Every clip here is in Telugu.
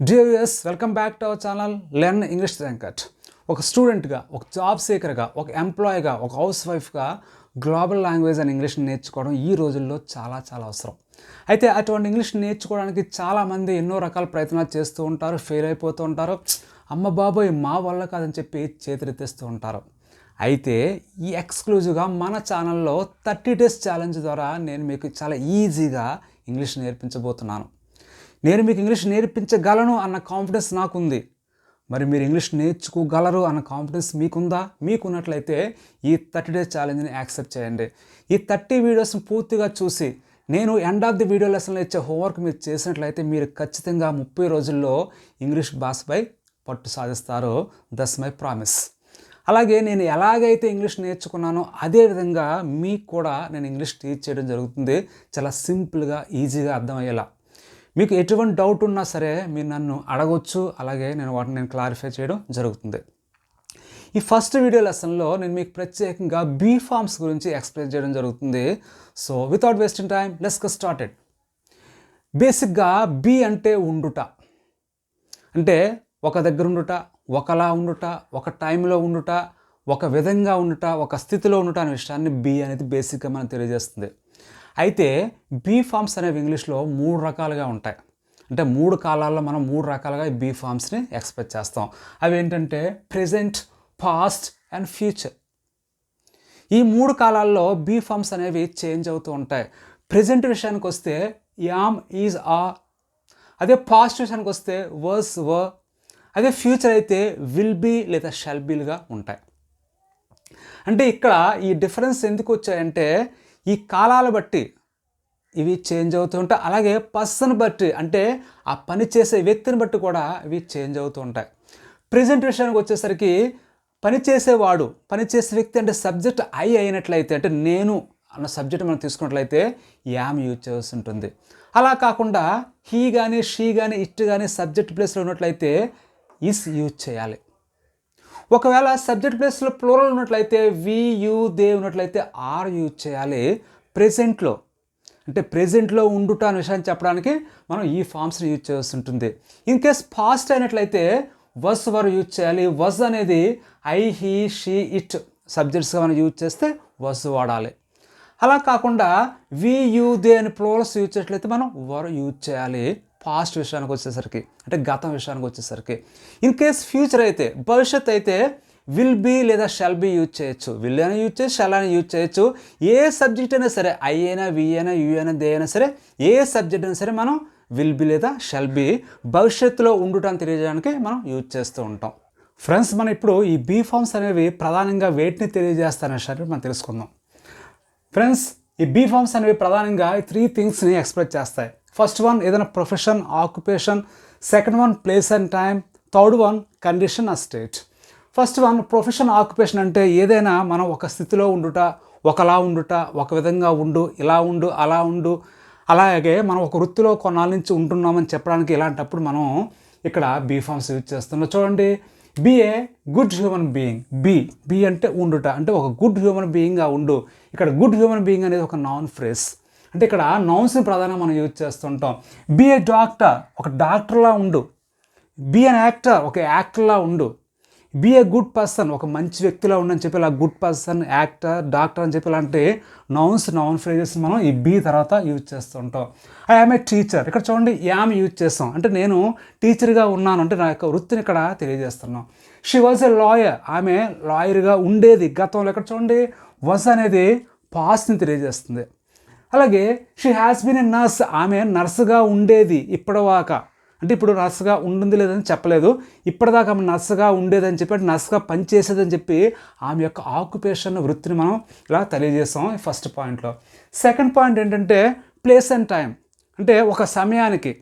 Dear viewers, welcome back to our channel learn English Venkat. ఒక స్టూడెంట్గా, ఒక జాబ్ సీకర్గా, ఒక ఎంప్లాయీగా, ఒక హౌస్ వైఫ్గా గ్లోబల్ లాంగ్వేజ్ అండ్ ఇంగ్లీష్ని నేర్చుకోవడం ఈ రోజుల్లో చాలా అవసరం. అయితే అటువంటి ఇంగ్లీష్ నేర్చుకోవడానికి చాలామంది ఎన్నో రకాల ప్రయత్నాలు చేస్తూ ఉంటారు, ఫెయిల్ అయిపోతూ ఉంటారు. అమ్మ బాబోయ్ మా వల్ల కాదని చెప్పి చేతులెత్తేస్తూ ఉంటారు. అయితే ఈ ఎక్స్క్లూజివ్గా మన ఛానల్లో 30 days ఛాలెంజ్ ద్వారా నేను మీకు చాలా ఈజీగా ఇంగ్లీష్ నేర్పించబోతున్నాను. నేను మీకు ఇంగ్లీష్ నేర్పించగలను అన్న కాన్ఫిడెన్స్ నాకుంది. మరి మీరు ఇంగ్లీష్ నేర్చుకోగలరు అన్న కాన్ఫిడెన్స్ మీకుందా? మీకున్నట్లయితే ఈ 30 days ఛాలెంజ్ని యాక్సెప్ట్ చేయండి. ఈ 30 వీడియోస్ని పూర్తిగా చూసి నేను ఎండ్ ఆఫ్ ది వీడియో లెసన్లో ఇచ్చే హోంవర్క్ మీరు చేసినట్లయితే మీరు ఖచ్చితంగా 30 రోజుల్లో ఇంగ్లీష్ భాషపై పట్టు సాధిస్తారు. That's my promise. అలాగే నేను ఎలాగైతే ఇంగ్లీష్ నేర్చుకున్నానో అదేవిధంగా మీకు కూడా నేను ఇంగ్లీష్ టీచ్ చేయడం జరుగుతుంది. చాలా సింపుల్గా, ఈజీగా అర్థమయ్యేలా. మీకు ఎటువంటి డౌట్ ఉన్నా సరే మీరు నన్ను అడగొచ్చు. అలాగే వాటిని క్లారిఫై చేయడం జరుగుతుంది. ఈ ఫస్ట్ వీడియో లెసన్లో నేను మీకు ప్రత్యేకంగా బీ ఫార్మ్స్ గురించి ఎక్స్ప్లెయిన్ చేయడం జరుగుతుంది. So without wasting time let's get started. బేసిక్గా బీ అంటే ఉండుట, అంటే ఒక దగ్గర ఉండుట, ఒకలా ఉండుట, ఒక టైంలో ఉండుట, ఒక విధంగా ఉండుట, ఒక స్థితిలో ఉండుట అనే విషయాన్ని బీ అనేది బేసిక్గా మనం తెలియజేస్తుంది. అయితే బీ ఫార్మ్స్ అనేవి ఇంగ్లీష్లో 3 రకాలుగా ఉంటాయి. అంటే 3 కాలాల్లో మనం 3 రకాలుగా ఈ బీ ఫార్మ్స్ని ఎక్స్ప్రెస్ చేస్తాం. అవి ఏంటంటే ప్రెజెంట్, పాస్ట్ అండ్ ఫ్యూచర్. ఈ 3 కాలాల్లో బీ ఫార్మ్స్ అనేవి చేంజ్ అవుతూ ఉంటాయి. ప్రెజెంట్ విషయానికి వస్తే యామ్, ఈజ్, ఆర్. అదే పాస్ట్ విషయానికి వస్తే వర్స్, వర్. అదే ఫ్యూచర్ అయితే విల్ బీ లేదా షల్ బీలుగా ఉంటాయి. అంటే ఇక్కడ ఈ డిఫరెన్స్ ఎందుకు వచ్చాయంటే ఈ కాలాల బట్టి ఇవి చేంజ్ అవుతూ ఉంటాయి. అలాగే పర్సన్ బట్టి, అంటే ఆ పని చేసే వ్యక్తిని బట్టి కూడా ఇవి చేంజ్ అవుతూ ఉంటాయి. ప్రెజెంట్ విషయానికి వచ్చేసరికి పనిచేసేవాడు, పనిచేసే వ్యక్తి అంటే సబ్జెక్ట్ ఐ అయినట్లయితే, అంటే నేను అన్న సబ్జెక్ట్ మనం తీసుకున్నట్లయితే యామ్ యూజ్ చేయాల్సి ఉంటుంది. అలా కాకుండా హీ కానీ, షీ కానీ, ఇట్ కానీ సబ్జెక్ట్ ప్లేస్లో ఉన్నట్లయితే ఈస్ యూజ్ చేయాలి. ఒకవేళ సబ్జెక్ట్ ప్లేస్లో ప్లూరల్ ఉన్నట్లయితే వి, యూ, దే ఉన్నట్లయితే ఆర్ యూజ్ చేయాలి. ప్రెజెంట్లో, అంటే ప్రెజెంట్లో ఉండుట అనే విషయాన్ని చెప్పడానికి మనం ఈ ఫార్మ్స్ని యూజ్ చేయాల్సి ఉంటుంది. ఇన్ కేస్ పాస్ట్ అయినట్లయితే వస్, వర్ యూజ్ చేయాలి. వస్ అనేది ఐ, హీ, షీ, ఇట్ సబ్జెక్ట్స్గా మనం యూజ్ చేస్తే వస్ వాడాలి. అలా కాకుండా వి, యూ, దే అని ప్లూరల్స్ యూజ్ చేసినట్లయితే మనం వర్ యూజ్ చేయాలి. పాస్ట్ విషయానికి వచ్చేసరికి, అంటే గతం విషయానికి వచ్చేసరికి. ఇన్ కేస్ ఫ్యూచర్ అయితే, భవిష్యత్ అయితే విల్ బీ లేదా షల్ బీ యూజ్ చేయొచ్చు. విల్ అయినా యూజ్ చేయొచ్చు, షల్ అయినా యూజ్ చేయొచ్చు. ఏ సబ్జెక్ట్ అయినా సరే, ఐ అయినా, వి అయినా, యూ అయినా, దే అయినా సరే, ఏ సబ్జెక్ట్ అయినా సరే మనం విల్ బీ లేదా షల్ బీ భవిష్యత్తులో ఉండుటాన్ని తెలియజేయడానికి మనం యూజ్ చేస్తూ ఉంటాం. ఫ్రెండ్స్, మనం ఇప్పుడు ఈ బీ ఫార్మ్స్ అనేవి ప్రధానంగా వేటిని తెలియజేస్తారనే విషయాన్ని మనం తెలుసుకుందాం. ఫ్రెండ్స్, ఈ బీ ఫార్మ్స్ అనేవి ప్రధానంగా 3 థింగ్స్ని ఎక్స్ప్రెస్ చేస్తాయి. ఫస్ట్ వన్ ఏదైనా profession, occupation. Second one place and time. Third one condition or state. First one profession, occupation అంటే ఏదైనా మనం ఒక స్థితిలో ఉండుట, ఒకలా ఉండుట, ఒక విధంగా ఉండు, ఇలా ఉండు, అలా ఉండు. అలాగే మనం ఒక వృత్తిలో కొన్నాళ్ళ నుంచి ఉంటున్నామని చెప్పడానికి ఇలాంటప్పుడు మనం ఇక్కడ బీ ఫార్మ్స్ యూజ్ చేస్తున్నాం. చూడండి, be a good human being. Be అంటే ఉండుట, అంటే ఒక గుడ్ హ్యూమన్ బీయింగ్గా ఉండు. ఇక్కడ గుడ్ హ్యూమన్ బీయింగ్ అనేది ఒక నౌన్ ఫ్రేజ్. అంటే ఇక్కడ నౌన్స్ని ప్రధానంగా మనం యూజ్ చేస్తుంటాం. బీ ఏ డాక్టర్, ఒక డాక్టర్లా ఉండు. బీ అన్ యాక్టర్, ఒక యాక్టర్లా ఉండు. బీ ఏ గుడ్ పర్సన్, ఒక మంచి వ్యక్తిలా ఉండని చెప్పి ఇలా గుడ్ పర్సన్, యాక్టర్, డాక్టర్ అని చెప్పి ఇలాంటి నౌన్ ఫ్రేజెస్ మనం ఈ బీ తర్వాత యూజ్ చేస్తుంటాం. ఐ యామ్ ఏ టీచర్, ఇక్కడ చూడండి యామ్ యూజ్ చేస్తాం, అంటే నేను టీచర్గా ఉన్నాను, అంటే నా యొక్క వృత్తిని ఇక్కడ తెలియజేస్తున్నాం. షీ వాజ్ ఏ లాయర్, ఆమె లాయర్గా ఉండేది గతంలో. ఇక్కడ చూడండి వాజ్ అనేది పాస్ట్ని తెలియజేస్తుంది. అలాగే she has been a nurse, ఆమె నర్సుగా ఉండేది ఇప్పటిదాకా, అంటే ఇప్పుడు నర్సుగా ఉండింది లేదని చెప్పలేదు, ఇప్పటిదాకా ఆమె నర్సుగా ఉండేదని చెప్పి, అంటే నర్సుగా పనిచేసేదని చెప్పి ఆమె యొక్క ఆక్యుపేషన్, వృత్తిని మనం ఇలా తెలియజేస్తాం ఈ ఫస్ట్ పాయింట్లో. సెకండ్ పాయింట్ ఏంటంటే ప్లేస్ అండ్ టైం, అంటే ఒక సమయానికి,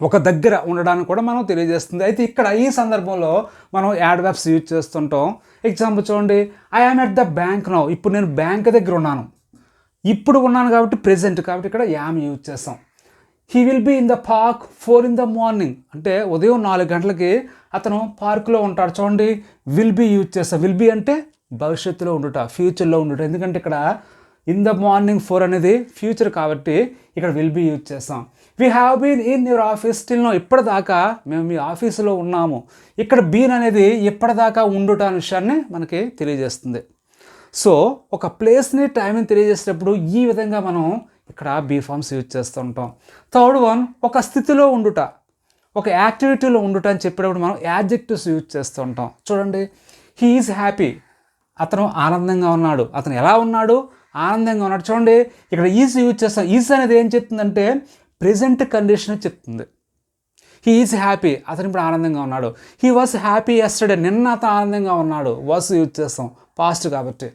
ఒక దగ్గర ఉండడానికి కూడా మనం తెలియజేస్తుంది. అయితే ఇక్కడ ఈ సందర్భంలో మనం యాడ్వర్బ్స్ యూజ్ చేస్తుంటాం. ఎగ్జాంపుల్ చూడండి, I am at the bank now, ఇప్పుడు నేను బ్యాంక్ దగ్గర ఉన్నాను, ఇప్పుడు ఉన్నాను కాబట్టి ప్రెజెంట్, కాబట్టి ఇక్కడ యామ్ యూజ్ చేస్తాం. He will be in the park 4 in the morning, అంటే ఉదయం 4 గంటలకి అతను పార్కులో ఉంటాడు. చూడండి విల్ బీ యూజ్ చేస్తాం. విల్ బీ అంటే భవిష్యత్తులో ఉండుట, ఫ్యూచర్లో ఉండుట. ఎందుకంటే ఇక్కడ ఇన్ ద మార్నింగ్ 4 అనేది ఫ్యూచర్ కాబట్టి ఇక్కడ విల్ బీ యూజ్ చేస్తాం. We have been in your office still no, ఇప్పటిదాకా మేము మీ ఆఫీసులో ఉన్నాము. ఇక్కడ బీన్ అనేది ఇప్పటిదాకా ఉండుట అనే విషయాన్ని మనకి తెలియజేస్తుంది. సో ఒక ప్లేస్ని టైంని తెలియజేసేటప్పుడు ఈ విధంగా మనం ఇక్కడ బీ ఫార్మ్స్ యూజ్ చేస్తూ ఉంటాం. థర్డ్ వన్, ఒక స్థితిలో ఉండుట, ఒక యాక్టివిటీలో ఉండుట అని చెప్పేటప్పుడు మనం యాడ్జెక్టివ్స్ యూజ్ చేస్తూ ఉంటాం. చూడండి, హీ ఈజ్ హ్యాపీ, అతను ఆనందంగా ఉన్నాడు. అతను ఎలా ఉన్నాడు? ఆనందంగా ఉన్నాడు. చూడండి, ఇక్కడ ఈజ్ యూజ్ చేస్తాం. ఈజ్ అనేది ఏం చెప్తుందంటే ప్రెజెంట్ కండిషన్ చెప్తుంది. హీ ఈజ్ హ్యాపీ, అతను ఇప్పుడు ఆనందంగా ఉన్నాడు. హీ వాజ్ హ్యాపీ యెస్టర్డే, నిన్న అతను ఆనందంగా ఉన్నాడు. వాజ్ యూజ్ చేస్తాం పాస్ట్ కాబట్టి.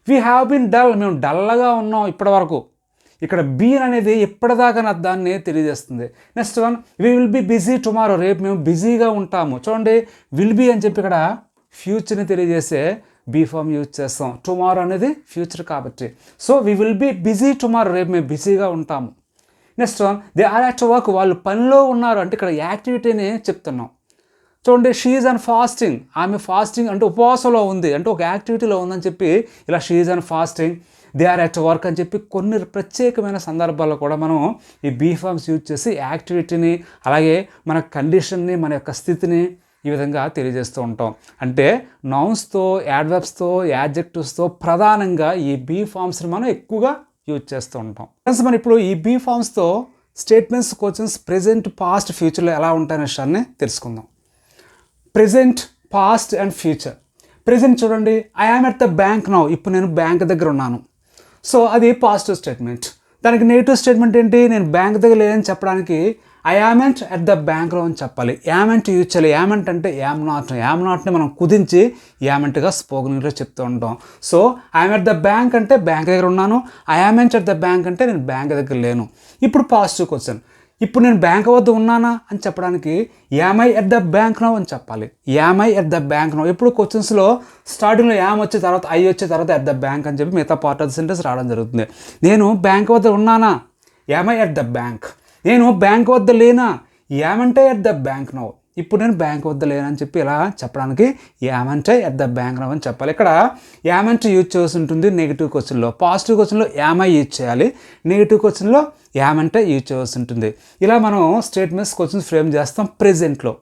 వీ హ్యావ్ బీన్ డల్, మేము డల్గా ఉన్నాం ఇప్పటి వరకు. ఇక్కడ బీన్ అనేది ఇప్పటిదాకా నా దాన్ని తెలియజేస్తుంది. Next one, we will be busy tomorrow, రేపు మేము బిజీగా ఉంటాము. చూడండి, విల్ బీ అని చెప్పి ఇక్కడ ఫ్యూచర్ని తెలియజేసే బీ ఫామ్ యూజ్ చేస్తాం. టుమారో అనేది ఫ్యూచర్ కాబట్టి. So we will be busy tomorrow, రేపు మేము బిజీగా ఉంటాము. Next one, they are at work, వాళ్ళు పనిలో ఉన్నారు అంటే ఇక్కడ యాక్టివిటీని చెప్తున్నాం. చూడండి, షీ ఈజ్ ఆన్ ఫాస్టింగ్, ఆమె ఫాస్టింగ్ అంటే ఉపవాసంలో ఉంది, అంటే ఒక యాక్టివిటీలో ఉందని చెప్పి ఇలా she is on fasting. They are at work అని చెప్పి కొన్ని ప్రత్యేకమైన సందర్భాల్లో కూడా మనం ఈ బీ ఫార్మ్స్ యూజ్ చేసి యాక్టివిటీని, అలాగే మన కండిషన్ని, మన యొక్క స్థితిని ఈ విధంగా తెలియజేస్తూ ఉంటాం. అంటే నౌన్స్తో, యాడ్వర్బ్స్తో, యాడ్జెక్టివ్స్తో ప్రధానంగా ఈ బీ ఫార్మ్స్ని మనం ఎక్కువగా యూజ్ చేస్తూ ఉంటాం. ఫ్రెండ్స్, మనం ఇప్పుడు ఈ బీ ఫార్మ్స్తో స్టేట్మెంట్స్, క్వశ్చన్స్ ప్రెజెంట్, పాస్ట్, ఫ్యూచర్లో ఎలా ఉంటాయనే విషయాన్ని తెలుసుకుందాం. Present, past and future. Present చూడండి, I am at the bank now, ఇప్పుడు నేను బ్యాంక్ దగ్గర ఉన్నాను. సో అది పాజిటివ్ స్టేట్మెంట్. దానికి నెగిటివ్ స్టేట్మెంట్ ఏంటి? నేను బ్యాంక్ దగ్గర లేదని చెప్పడానికి ఐ యామెంట్ ఎట్ ద బ్యాంక్లో అని చెప్పాలి. యామెంట్ యూజ్ చేయాలి. యామెంట్ అంటే యామ్ నాట్. యామ్ నాట్ని మనం కుదించి యామెంట్గా స్పోకెన్ ఇంగ్లీష్లో చెప్తూ ఉంటాం. So I'm at the bank అంటే బ్యాంక్ దగ్గర ఉన్నాను. ఐ యామెంట్ ఎట్ ద బ్యాంక్ అంటే నేను బ్యాంక్ దగ్గర లేను. ఇప్పుడు పాజిటివ్ క్వశ్చన్, ఇప్పుడు నేను బ్యాంక్ వద్ద ఉన్నానా అని చెప్పడానికి am I at the bank now అని చెప్పాలి. Am I at the bank now. ఎప్పుడు క్వశ్చన్స్లో స్టార్టింగ్లో యామ్ వచ్చే తర్వాత ఐ వచ్చే తర్వాత ఎట్ ద బ్యాంక్ అని చెప్పి మిగతా పార్ట్ ఆఫ్ ద సెంటెన్స్ రావడం జరుగుతుంది. నేను బ్యాంక్ వద్ద ఉన్నానా? Am I at the bank. నేను బ్యాంక్ వద్ద లేనా? యామంటే ఎట్ ద బ్యాంక్ నౌ. ఇప్పుడు నేను బ్యాంక్ వద్ద లేనని చెప్పి ఇలా చెప్పడానికి యామంటే ఎట్ ద బ్యాంక్ నౌ అని చెప్పాలి. ఇక్కడ యామంటే యూజ్ చేసి ఉంటుంది నెగిటివ్ క్వశ్చన్లో. పాజిటివ్ క్వశ్చన్లో యామై యూజ్ చేయాలి. నెగిటివ్ క్వశ్చన్లో యామంటే యూజ్ చేయాల్సి ఉంటుంది. ఇలా మనం స్టేట్మెంట్స్, క్వశ్చన్స్ ఫ్రేమ్ చేస్తాం. ప్రెజెంట్లో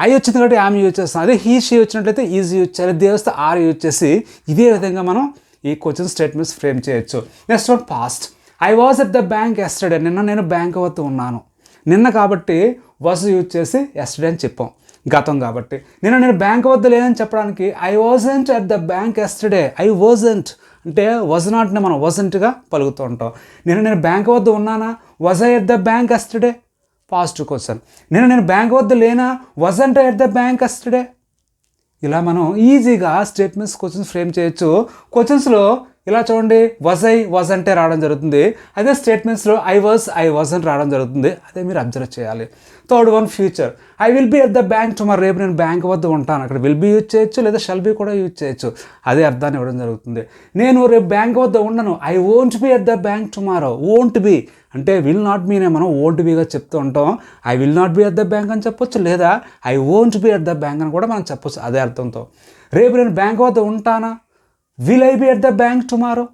ఐ వచ్చింది కాబట్టి యామ్ యూజ్ చేస్తాం. అదే హీ, షీ వచ్చినట్లయితే ఈజ్ యూజ్ చేయాలి. దే వస్తే ఆర్ యూజ్ చేసి ఇదే విధంగా మనం ఈ క్వశ్చన్ స్టేట్మెంట్స్ ఫ్రేమ్ చేయొచ్చు. Next one, past. I was at the bank yesterday, నిన్న నేను బ్యాంక్ వద్ద ఉన్నాను. నిన్న కాబట్టి వాజ్ యూజ్ చేసి ఎస్టర్డే అని చెప్పాం, గతం కాబట్టి. నేను బ్యాంక్ వద్ద లేదని చెప్పడానికి I wasn't at the bank yesterday. I wasn't అంటే వాజ్ నాట్ని మనం వాజంట్గా పలుకుతూ ఉంటాం. నేను బ్యాంక్ వద్ద ఉన్నానా? Was I at the bank yesterday. Positive question. నేను బ్యాంక్ వద్ద లేనా? Wasn't at the bank yesterday. ఇలా మనం ఈజీగా స్టేట్మెంట్స్, క్వశ్చన్స్ ఫ్రేమ్ చేయొచ్చు. క్వశ్చన్స్లో ఇలా చూడండి, వాజ్ అంటే రావడం జరుగుతుంది. అదే స్టేట్మెంట్స్లో ఐ వాజంట్ రావడం జరుగుతుంది. అదే మీరు అబ్జర్వ్ చేయాలి. Third one, future. I will be at the bank tomorrow, రేపు నేను బ్యాంక్ వద్ద ఉంటాను. అక్కడ విల్ బీ యూజ్ చేయొచ్చు, లేదా షల్ బీ కూడా యూజ్ చేయొచ్చు. అదే అర్థాన్ని ఇవ్వడం జరుగుతుంది. నేను రేపు బ్యాంక్ వద్ద ఉండను. I won't be at the bank tomorrow. Won't be అంటే విల్ నాట్ బీనే మనం వోంట్ బీగా చెప్తూ ఉంటాం. I will not be at the bank అని చెప్పొచ్చు, లేదా I won't be at the bank అని కూడా మనం చెప్పొచ్చు అదే అర్థంతో. రేపు నేను బ్యాంక్ వద్ద ఉంటానా? Will I be at the bank tomorrow.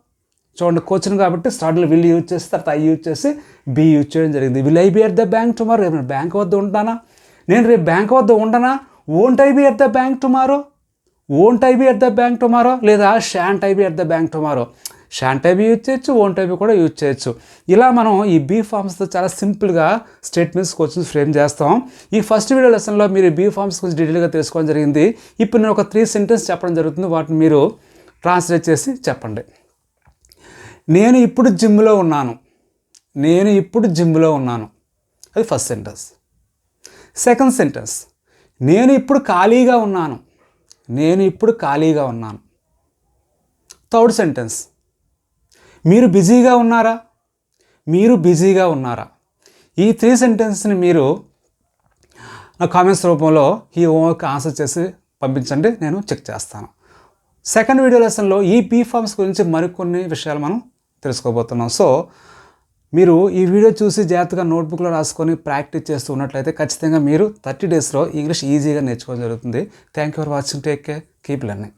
చూడండి, క్వశ్చన్ కాబట్టి స్టార్ట్లో విల్ యూజ్ చేసి తర్వాత ఐ యూజ్ చేసి బీ యూజ్ చేయడం జరిగింది. Will I be at the bank tomorrow, రేపు నేను బ్యాంక్ వద్ద ఉంటానా? నేను రేపు బ్యాంక్ వద్ద ఉండనా? Won't I be at the bank tomorrow. Won't I be at the bank tomorrow, లేదా shan't I be at the bank tomorrow. Shan't I be use చేయొచ్చు, వోంట్ ఐ బీ కూడా యూజ్ చేయొచ్చు. ఇలా మనం ఈ బీ ఫార్మ్స్తో చాలా సింపుల్గా స్టేట్మెంట్స్, క్వశ్చన్స్ ఫ్రేమ్ చేస్తాం. ఈ ఫస్ట్ వీడియో లెసన్లో మీరు బీ ఫార్మ్స్ గురించి డీటెయిల్గా తెలుసుకోవడం జరిగింది. ఇప్పుడు నేను ఒక 3 సెంటెన్స్ చెప్పడం జరుగుతుంది. వాటిని మీరు ట్రాన్స్లేట్ చేసి చెప్పండి. నేను ఇప్పుడు జిమ్లో ఉన్నాను. నేను ఇప్పుడు జిమ్లో ఉన్నాను. అది ఫస్ట్ సెంటెన్స్. సెకండ్ సెంటెన్స్, నేను ఇప్పుడు ఖాళీగా ఉన్నాను. నేను ఇప్పుడు ఖాళీగా ఉన్నాను. థర్డ్ సెంటెన్స్, మీరు బిజీగా ఉన్నారా? మీరు బిజీగా ఉన్నారా? ఈ 3 సెంటెన్స్ని మీరు నా కామెంట్స్ రూపంలో ఈ హోంవర్క్ ఆన్సర్ చేసి పంపించండి, నేను చెక్ చేస్తాను. సెకండ్ వీడియో లెసన్లో ఈ బీ ఫార్మ్స్ గురించి మరికొన్ని విషయాలు మనం తెలుసుకోబోతున్నాం. సో మీరు ఈ వీడియో చూసి జాగ్రత్తగా నోట్బుక్లో రాసుకొని ప్రాక్టీస్ చేస్తూ ఉన్నట్లయితే ఖచ్చితంగా మీరు 30 డేస్లో ఇంగ్లీష్ ఈజీగా నేర్చుకోవడం జరుగుతుంది. Thank you for watching. Take care. Keep learning.